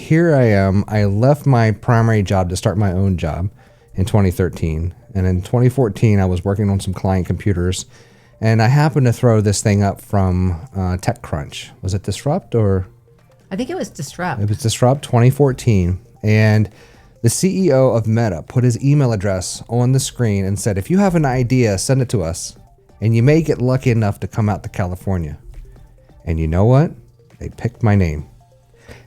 here I am. I left my primary job to start my own job in 2013. And in 2014, I was working on some client computers. And I happened to throw this thing up from TechCrunch. Was it Disrupt or? I think it was Disrupt. It was Disrupt 2014. And the CEO of Meta put his email address on the screen and said, if you have an idea, send it to us. And you may get lucky enough to come out to California. And you know what? They picked my name.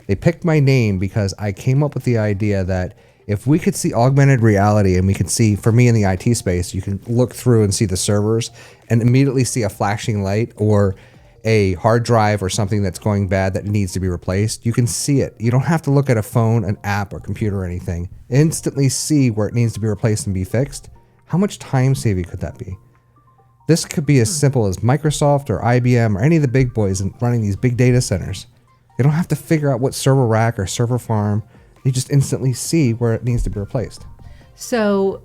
They picked my name because I came up with the idea that if we could see augmented reality and we could see, for me in the IT space, you can look through and see the servers and immediately see a flashing light or a hard drive or something that's going bad that needs to be replaced. You can see it. You don't have to look at a phone, an app, or computer or anything. Instantly see where it needs to be replaced and be fixed. How much time saving could that be? This could be as simple as Microsoft or IBM or any of the big boys running these big data centers. They don't have to figure out what server rack or server farm. They just instantly see where it needs to be replaced. So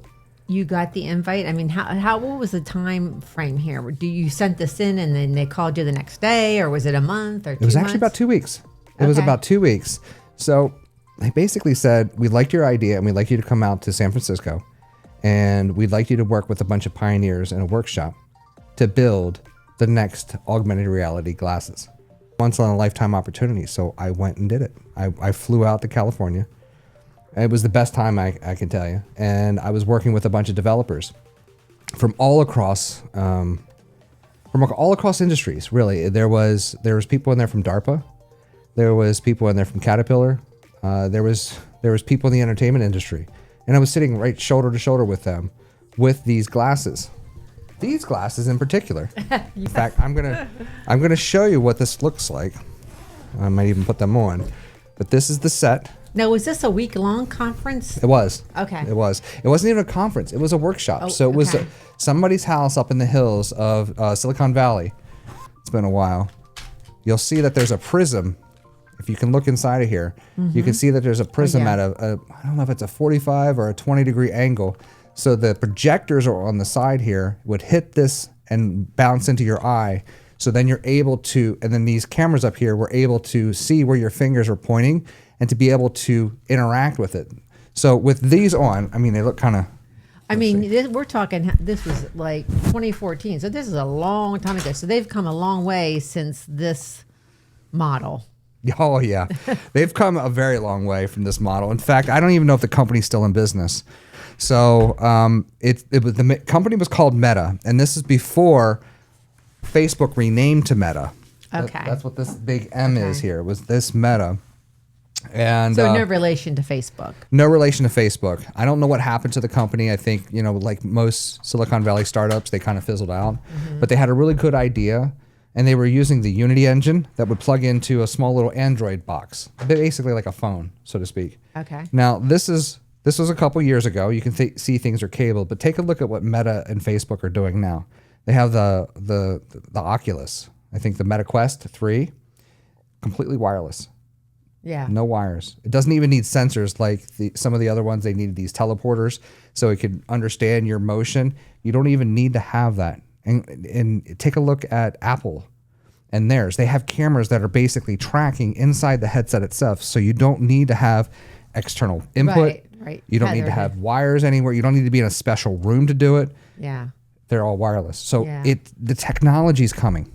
you got the invite. I mean, what was the time frame here? Do you sent this in and then they called you the next day, or was it a month or 2 months? It was actually about 2 weeks. It was about 2 weeks. So they basically said, we liked your idea and we'd like you to come out to San Francisco and we'd like you to work with a bunch of pioneers in a workshop to build the next augmented reality glasses. Once in a lifetime opportunity. So I went and did it. I flew out to California. It was the best time I can tell you. And I was working with a bunch of developers from all across industries, really. There was people in there from DARPA. There was people in there from Caterpillar. There was people in the entertainment industry. And I was sitting right shoulder to shoulder with them with these glasses. These glasses in particular. In fact, I'm gonna show you what this looks like. I might even put them on. But this is the set. Now, was this a week-long conference? It was. Okay. It was. It wasn't even a conference. It was a workshop. Oh, so it was okay. Somebody's house up in the hills of Silicon Valley. It's been a while. You'll see that there's a prism. If you can look inside of here, you can see that there's a prism at I don't know if it's a 45 or a 20 degree angle. So the projectors are on the side here would hit this and bounce into your eye. So then you're able to, and then these cameras up here were able to see where your fingers are pointing and to be able to interact with it. So with these on, I mean, they look kind of, we're talking, this was like 2014. So this is a long time ago. So they've come a long way since this model. oh yeah, they've come a very long way from this model. In fact, I don't even know if the company's still in business. So the company was called Meta, and this is before Facebook renamed to Meta. Okay. That's what this big M is here, was this Meta. And so no relation to Facebook. No relation to Facebook. I don't know what happened to the company. I think, like most Silicon Valley startups, they kind of fizzled out. But they had a really good idea, and they were using the Unity engine that would plug into a small little Android box, basically like a phone, so to speak. Okay. Now, this was a couple years ago. You can see things are cabled, but take a look at what Meta and Facebook are doing now. They have the Oculus. I think the Meta Quest 3, completely wireless. Yeah. No wires. It doesn't even need sensors like some of the other ones. They needed these teleporters so it could understand your motion. You don't even need to have that. And take a look at Apple and theirs. They have cameras that are basically tracking inside the headset itself, so you don't need to have external input. Right. You don't need to have wires anywhere. You don't need to be in a special room to do it. Yeah. They're all wireless. So the technology's coming.